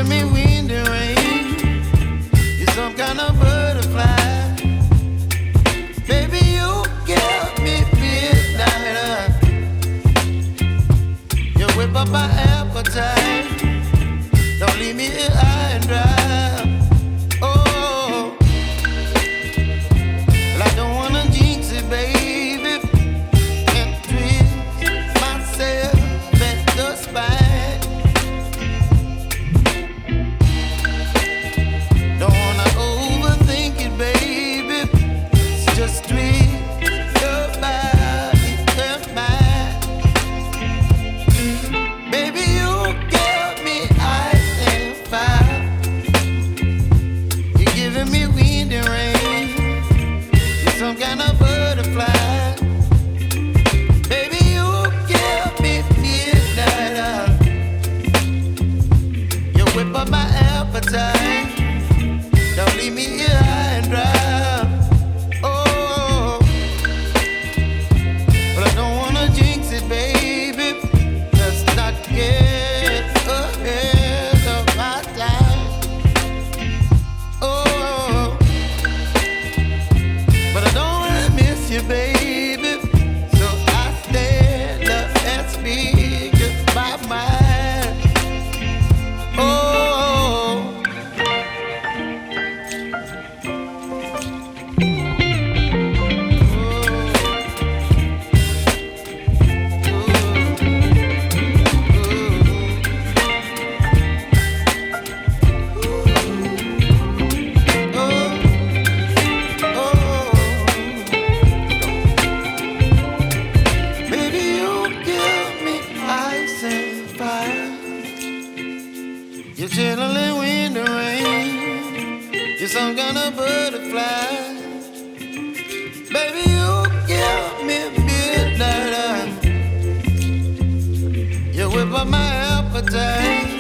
giving me wind and rain. You're some kind of butterfly. Baby, you give me midnight. You whip up my appetite. Don't leave me here high and dry. Oh, well, I don't wanna jinx it, baby. Can't twist myself at the spine. Don't wanna overthink it, baby. It's just twist your body and mine. Baby, you give me ice and fire. You're giving me wind and rain. You're some kind of butterfly. Baby, you give me midnight. You whip up my appetite. Don't leave me here high and dry. Oh, but I don't wanna jinx it, baby. Let's not get ahead of my time. Oh, but I don't wanna miss you, baby. So I stand up and speak my mind. Oh. Baby, you give me ice and fire. You're chilling wind and rain. You're some kind of butterfly. Baby, you give me midnight. You whip up my appetite.